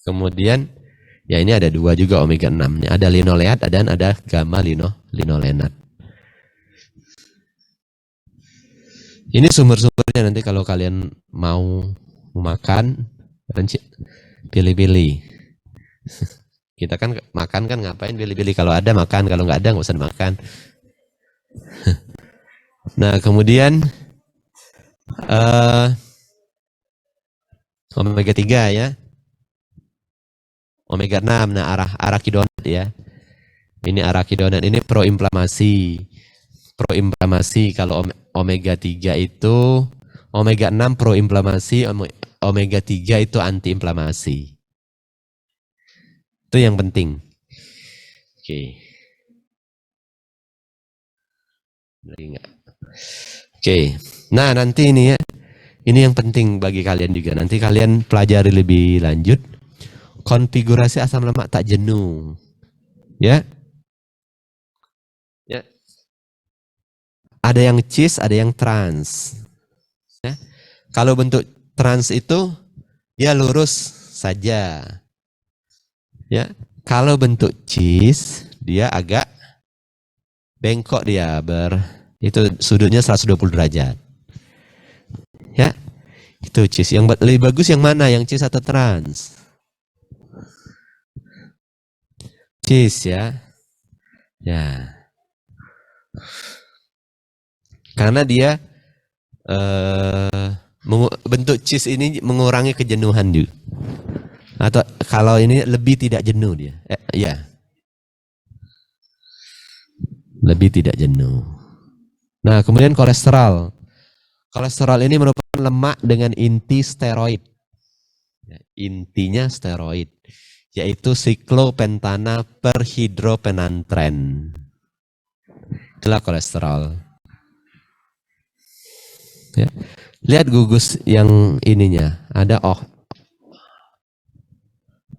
Kemudian ya ini ada 2 juga omega 6. Ada linoleat dan ada gamma linolenat. Ini sumber-sumbernya nanti kalau kalian mau makan pilih-pilih. Kita kan makan kan ngapain pilih-pilih, kalau ada makan, kalau nggak ada nggak usah makan. Nah, kemudian omega 3 ya. Omega 6, nah arachidonat ya. Ini arachidonat, ini proinflamasi. Proinflamasi kalau omega 3 itu, omega 6 proinflamasi, omega 3 itu antiinflamasi. Itu yang penting. Oke. Lagi enggak? Oke. Nah, nanti ini ya. Ini yang penting bagi kalian juga. Nanti kalian pelajari lebih lanjut. Konfigurasi asam lemak tak jenuh. Ya. Ya. Ada yang cis, ada yang trans. Ya. Kalau bentuk trans itu dia lurus saja. Ya. Kalau bentuk cis dia agak bengkok, dia itu sudutnya 120 derajat. Ya. Itu cis. Yang lebih bagus yang mana? Yang cis atau trans? Cis ya. Ya. Karena dia bentuk cis ini mengurangi kejenuhan juga. Atau kalau ini lebih tidak jenuh dia. Ya. Lebih tidak jenuh. Nah, kemudian kolesterol. Kolesterol ini merupakan lemak dengan inti steroid. Ya, intinya steroid, yaitu siklopentana perhidropenantren. Itulah kolesterol. Ya. Lihat gugus yang ininya, ada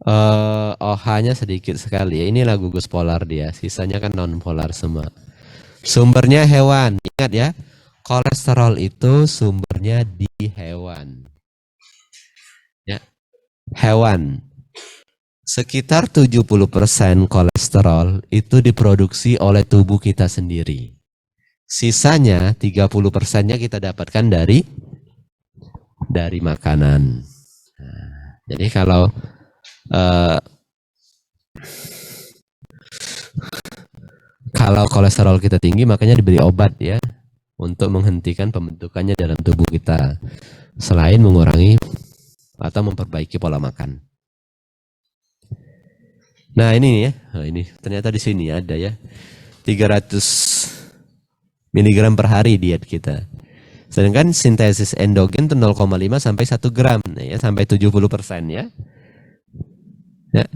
OH-nya sedikit sekali. Inilah gugus polar dia, sisanya kan non polar semua. Sumbernya hewan. Ingat ya, kolesterol itu sumbernya di hewan. Ya. Hewan. Sekitar 70% kolesterol itu diproduksi oleh tubuh kita sendiri. Sisanya 30%-nya kita dapatkan dari makanan. Nah, jadi kalau kolesterol kita tinggi, makanya diberi obat ya untuk menghentikan pembentukannya dalam tubuh kita, selain mengurangi atau memperbaiki pola makan. Nah ini ya, ini ternyata di sini ada ya 300 mg per hari diet kita. Sedangkan sintesis endogen itu 0,5 sampai 1 gram ya, sampai 70% ya. Ya.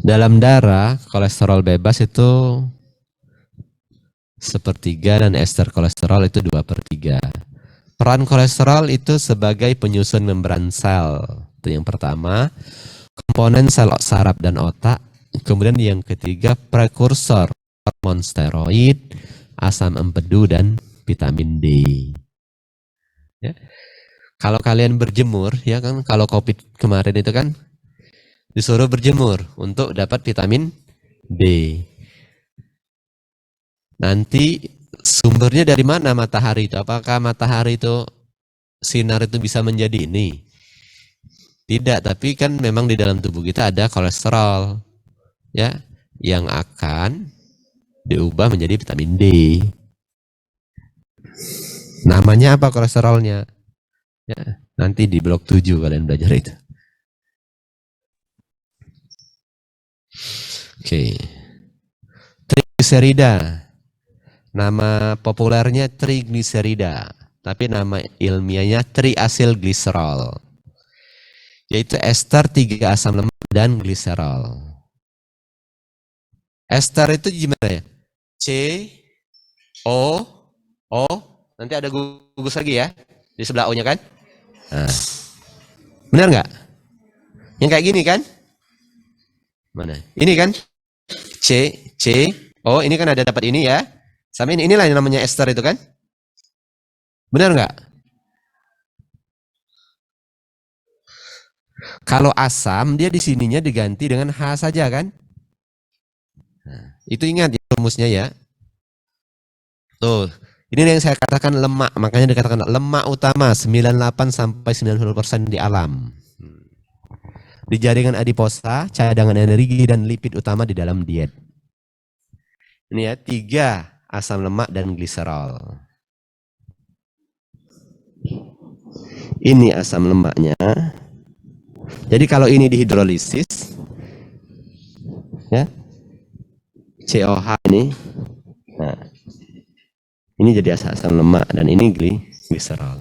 Dalam darah kolesterol bebas itu 1/3 dan ester kolesterol itu 2/3. Peran kolesterol itu sebagai penyusun membran sel. Itu yang pertama. Komponen sel saraf dan otak. Kemudian yang ketiga, prekursor hormon steroid, asam empedu dan vitamin D. Ya. Kalau kalian berjemur, ya kan, kalau COVID kemarin itu kan disuruh berjemur untuk dapat vitamin D. Nanti sumbernya dari mana matahari itu? Apakah matahari itu sinar itu bisa menjadi ini? Tidak, tapi kan memang di dalam tubuh kita ada kolesterol, ya, yang akan diubah menjadi vitamin D. Namanya apa kolesterolnya? Ya, nanti di blok 7 kalian belajar itu. Oke. Trigliserida. Nama populernya trigliserida, tapi nama ilmiahnya triasilgliserol. Yaitu ester 3 asam lemak dan gliserol. Ester itu gimana ya? C, O, nanti ada gugus lagi ya, di sebelah O-nya kan? Nah, benar nggak? Yang kayak gini kan? Mana? Ini kan? C, O, ini kan ada dapat ini ya. Sama inilah yang namanya ester itu kan? Benar nggak? Kalau asam, dia di sininya diganti dengan H saja kan? Nah, itu ingat ya rumusnya ya. Tuh, ini yang saya katakan lemak, makanya dikatakan lemak utama 98-90% di alam. Di jaringan adiposa, cadangan energi dan lipid utama di dalam diet. Ini ya, 3 asam lemak dan gliserol. Ini asam lemaknya. Jadi kalau ini dihidrolisis, ya, COH ini, nah, ini jadi asam lemak dan ini gliserol.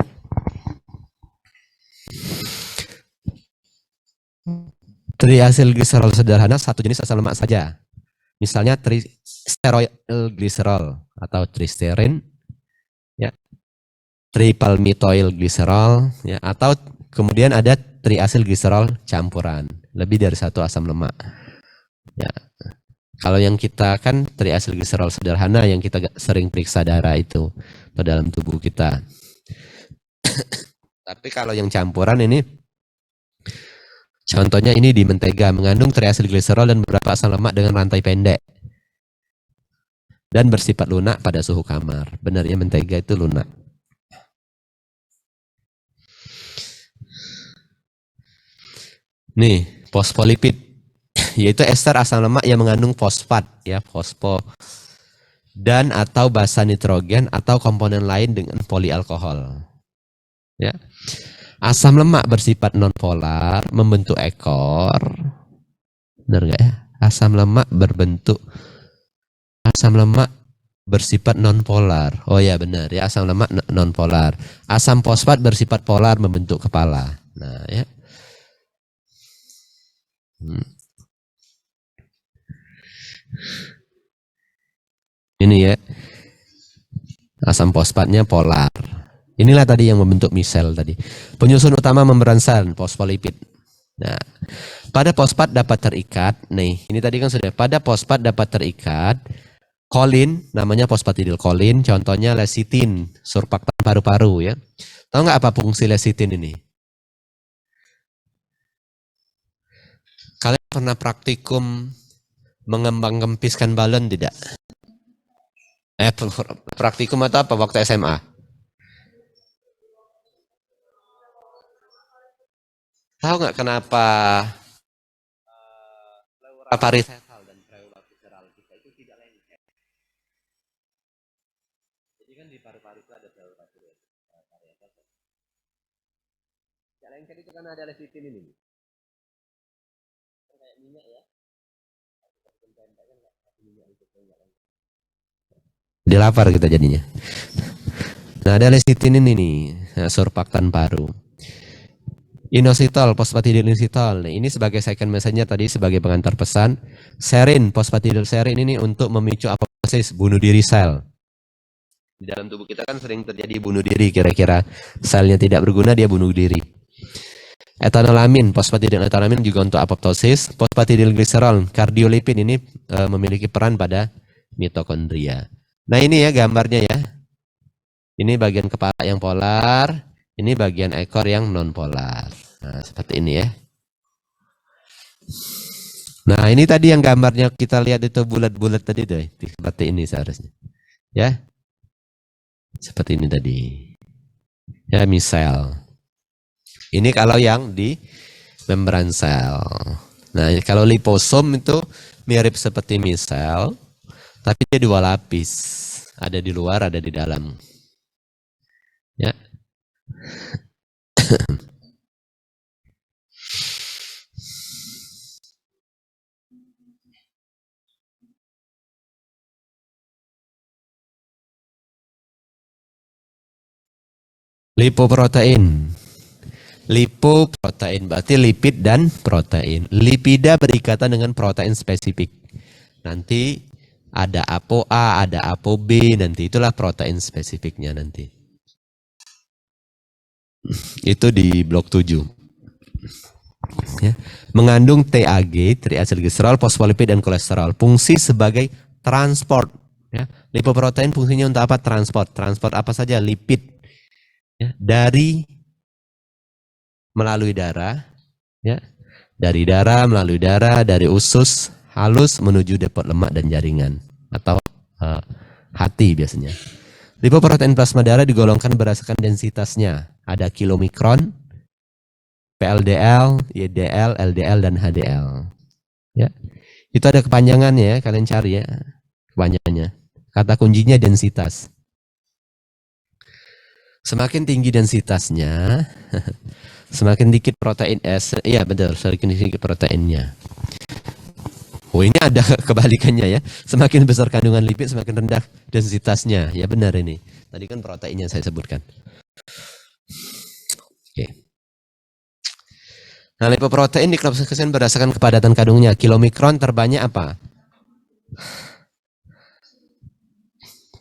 Triasilgliserol sederhana satu jenis asam lemak saja. Misalnya tristeroyl gliserol atau tristerin, triple methyl glycerol, ya, atau kemudian ada triasil glycerol campuran, lebih dari satu asam lemak. Ya. Kalau yang kita kan triasil glycerol sederhana yang kita sering periksa darah itu pada dalam tubuh kita. Tapi kalau yang campuran ini, contohnya ini di mentega, mengandung triasil glycerol dan beberapa asam lemak dengan rantai pendek. Dan bersifat lunak pada suhu kamar. Benar ya, mentega itu lunak. Nih, fosfolipid, yaitu ester asam lemak yang mengandung fosfat, ya, fosfo, dan atau basa nitrogen atau komponen lain dengan polialkohol. Ya. Asam lemak bersifat nonpolar, membentuk ekor. Benar nggak ya? Asam lemak bersifat nonpolar. Oh ya benar ya, asam lemak nonpolar. Asam fosfat bersifat polar, membentuk kepala. Nah ya. Ini ya. Asam fosfatnya polar. Inilah tadi yang membentuk misel tadi. Penyusun utama membran sel, fosfolipid. Nah, pada fosfat dapat terikat, nih, ini tadi kan sudah, pada fosfat dapat terikat kolin, namanya fosfatidilkolin, contohnya lecitin, surfaktan paru-paru ya. Tahu nggak apa fungsi lecitin ini? Kalian pernah praktikum mengembang-kempiskan balon tidak? Praktikum atau apa waktu SMA? Tahu nggak kenapa pleura parietal dan pleura visceral kita itu tidak lengket? Jadi kan di paru-paru itu ada pleura parietal. Tidak lengket itu karena ada lecitin ini. Kayak minyak ya. Dia lapar kita jadinya. Nah ada lecitin ini nih, surfaktan paru. Inositol, fosfatidilinositol. Nah, ini sebagai second messenger tadi sebagai pengantar pesan. Serin, fosfatidilserin ini untuk memicu apoptosis, bunuh diri sel. Di dalam tubuh kita kan sering terjadi bunuh diri, kira-kira selnya tidak berguna dia bunuh diri. Etanolamin, fosfatidiletanolamine juga untuk apoptosis. Fosfatidilgliserol, kardiolipid ini memiliki peran pada mitokondria. Nah ini ya gambarnya ya. Ini bagian kepala yang polar. Ini bagian ekor yang non-polar. Nah, seperti ini ya. Nah, ini tadi yang gambarnya kita lihat itu bulat-bulat tadi deh. Seperti ini seharusnya. Ya. Seperti ini tadi. Ya, misel. Ini kalau yang di membran sel. Nah, kalau liposom itu mirip seperti misel, tapi dia dua lapis. Ada di luar, ada di dalam. Ya. Lipoprotein. Lipoprotein berarti lipid dan protein. Lipida berikatan dengan protein spesifik. Nanti ada ApoA, ada ApoB, nanti itulah protein spesifiknya nanti. Itu di blok 7. Ya. Mengandung TAG, triacylglycerol, fosfolipid dan kolesterol. Fungsi sebagai transport. Ya. Lipoprotein fungsinya untuk apa? Transport. Transport apa saja? Lipid. Ya. Melalui darah. Ya. Dari darah, melalui darah, dari usus halus menuju depot lemak dan jaringan. Atau hati biasanya. Lipoprotein plasma darah digolongkan berdasarkan densitasnya. Ada kilomikron, PLDL, YDL, LDL, dan HDL. Ya. Itu ada kepanjangannya, kalian cari ya. Kepanjangannya. Kata kuncinya densitas. Semakin tinggi densitasnya, semakin dikit protein S. Iya betul, semakin dikit proteinnya. Oh ini ada kebalikannya ya. Semakin besar kandungan lipid, semakin rendah densitasnya. Ya benar ini. Tadi kan proteinnya saya sebutkan. Oke. Nah, lipoprotein diklasifikasikan berdasarkan kepadatan kandungnya. Kilomikron terbanyak apa?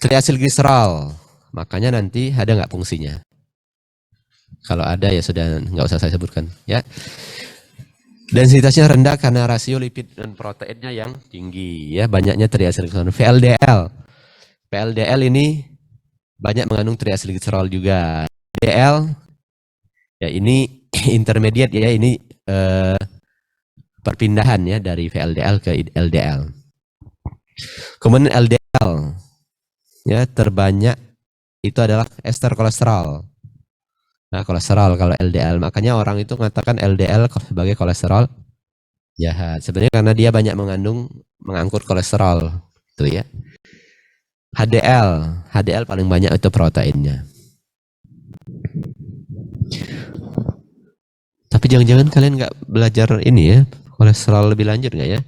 Triacylglycerol. makanya nanti ada nggak fungsinya? Kalau ada ya sudah nggak usah saya sebutkan ya. Densitasnya rendah karena rasio lipid dan proteinnya yang tinggi ya, banyaknya triacylglycerol. VLDL. VLDL ini banyak mengandung triacylglycerol juga. LDL ya ini intermediate ya, ini perpindahan ya dari VLDL ke LDL. Kemudian LDL ya terbanyak itu adalah ester kolesterol. Nah, kolesterol kalau LDL, makanya orang itu mengatakan LDL sebagai kolesterol jahat. Sebenarnya karena dia banyak mengangkut kolesterol, itu ya. HDL paling banyak itu proteinnya. Tapi jangan-jangan kalian nggak belajar ini ya, kolesterol lebih lanjut nggak ya?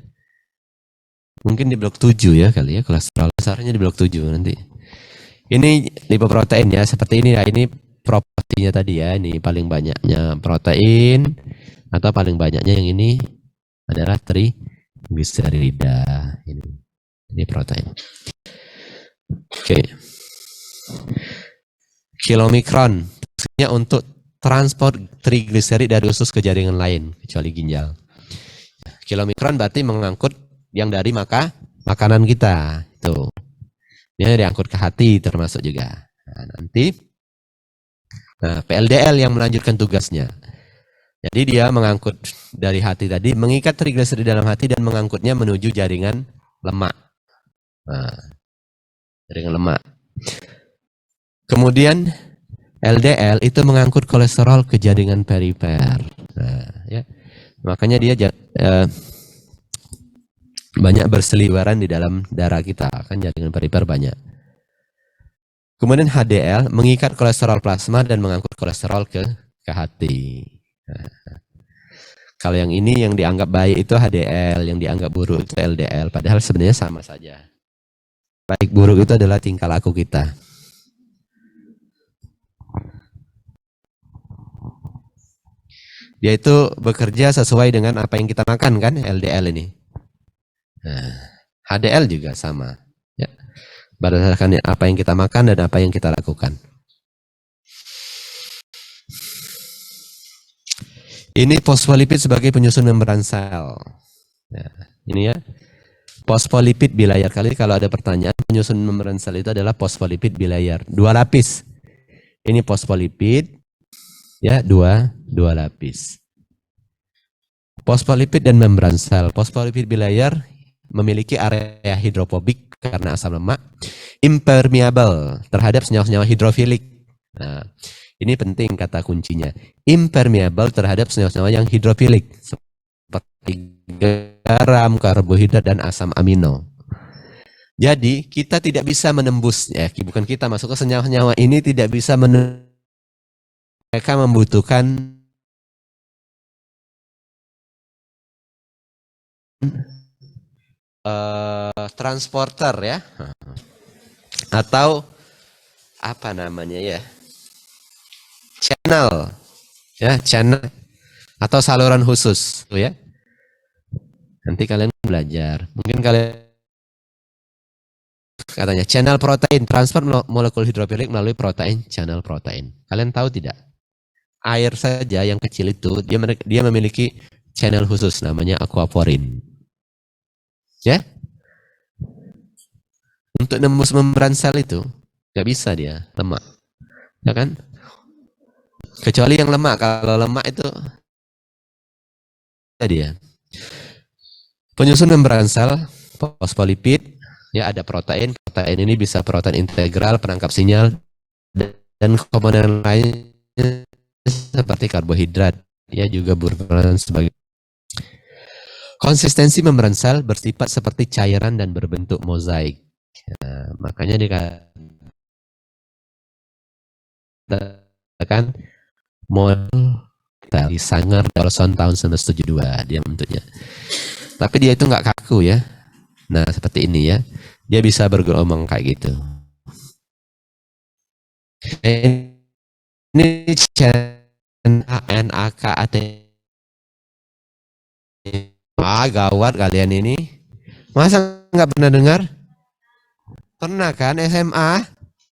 Mungkin di blok 7 ya kali ya, kolesterol besarnya di blok 7 nanti. Ini lipoprotein ya, seperti ini ya, ini proporsinya tadi ya, ini paling banyaknya protein atau paling banyaknya yang ini adalah trigliserida. Ini protein. Oke. Kilomikron maksudnya untuk transport trigliserid dari usus ke jaringan lain kecuali ginjal. Kilomikron berarti mengangkut yang dari makanan kita itu. Ini diangkut ke hati termasuk juga. Nah, PLDL yang melanjutkan tugasnya. Jadi dia mengangkut dari hati tadi, mengikat trigliserid dalam hati dan mengangkutnya menuju jaringan lemak. Nah, jaringan lemak. Kemudian LDL itu mengangkut kolesterol ke jaringan perifer. Nah, ya. Makanya dia banyak berseliweran di dalam darah kita, kan jaringan perifer banyak. Kemudian HDL mengikat kolesterol plasma dan mengangkut kolesterol ke hati. Nah, kalau yang ini yang dianggap baik itu HDL, yang dianggap buruk itu LDL. Padahal sebenarnya sama saja. Baik buruk itu adalah tingkah laku kita. Dia itu bekerja sesuai dengan apa yang kita makan kan, LDL ini. Nah, HDL juga sama. Ya. Berdasarkan apa yang kita makan dan apa yang kita lakukan. Ini fosfolipid sebagai penyusun membran sel. Nah, ini ya. Fosfolipid bilayar. Kali kalau ada pertanyaan, penyusun membran sel itu adalah fosfolipid bilayar. 2 lapis. Ini fosfolipid. Ya, dua lapis. Fosfolipid dan membran sel. Fosfolipid bilayar memiliki area hidrofobik karena asam lemak, impermeable terhadap senyawa-senyawa hidrofilik. Nah, ini penting kata kuncinya. Impermeable terhadap senyawa-senyawa yang hidrofilik seperti garam, karbohidrat dan asam amino. Jadi kita tidak bisa menembus ya, bukan kita masuk ke senyawa-senyawa ini tidak bisa mereka membutuhkan transporter ya, atau apa namanya ya, channel ya, channel atau saluran khusus ya. Nanti kalian belajar, mungkin kalian katanya channel protein, transfer molekul hidrofilik melalui protein, channel protein. Kalian tahu tidak? Air saja yang kecil itu dia memiliki channel khusus namanya aquaporin. Ya, untuk nembus membran sel itu nggak bisa dia lemak, ya kan? Kecuali yang lemak. Kalau lemak itu dia penyusun membran sel fosfolipid. Ya ada protein. Protein ini bisa protein integral penangkap sinyal dan komponen lain seperti karbohidrat. Ya juga berperan sebagai. Konsistensi membran sel bersifat seperti cairan dan berbentuk mozaik. Nah, makanya dikatakan model di Sanger Olson tahun 1972 dia bentuknya. Tapi dia itu nggak kaku ya. Nah seperti ini ya. Dia bisa bergelombang kayak gitu. Ini NAKAT. Gawat kalian ini. Masa nggak pernah dengar? Pernah kan SMA?